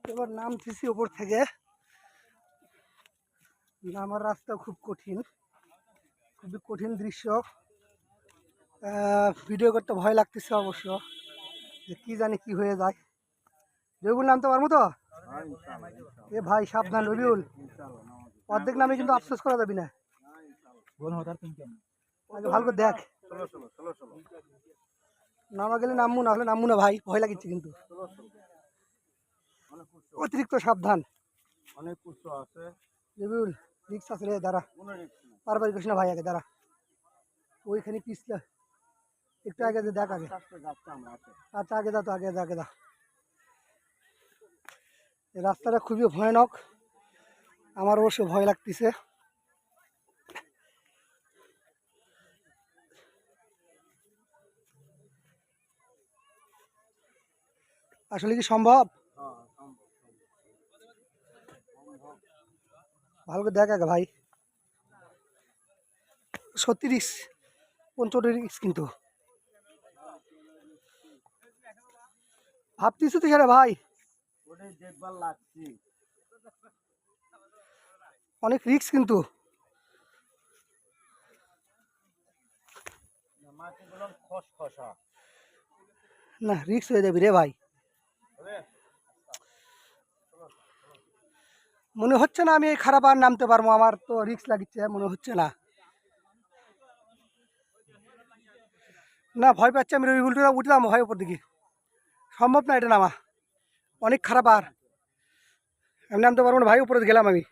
এবার নামতেছি ওপর থেকে। নামার রাস্তা খুব কঠিন, খুবই কঠিন দৃশ্য। ভিডিও করতে ভয় লাগতেছে অবশ্য, যে কি জানি কি হয়ে যায়। রবিউল নামতে পারবো তো? এ ভাই সাবধান রবিউল, অর্ধেক নামে কিন্তু আফসোস করা যাবি না। আগে ভালো করে দেখ, নামা গেলে নামবো, না হলে নামবো না ভাই, ভয় লাগিচ্ছে কিন্তু। অতিরিক্ত সাবধান। অনেক উচ্চ আছে রবিউল, রিক্স আছে রে, দাঁড়া, পারবারি কৃষ্ণ ভাই, আগে দাঁড়া, ওইখানে পিছলে একটু আগে দেখ আগে। আচ্ছা আগে দা, তো আগে দা, আগে দা। এই রাস্তাটা খুবই ভয়ানক, আমার অবশ্য ভয় লাগতেছে। আসলে কি সম্ভব? ভালো করে দেখ আগে ভাই, সত্যি রিক্স, প্রচুর রিক্স কিন্তু। ভাবতেছি তো সেটা ভাই, অনেক রিক্স কিন্তু। না রিক্স হয়ে যাবি রে ভাই, মনে হচ্ছে না আমি এই খারাপ আর নামতে পারবো, আমার তো রিক্স লাগছে, মনে হচ্ছে না। না ভয় পাচ্ছি আমি, রবিউলটা উঠলাম ভয় উপর দিকে, সম্ভব না এটা নামা, অনেক খারাপ, আর আমি নামতে পারবো না ভাই, উপরে গেলাম আমি।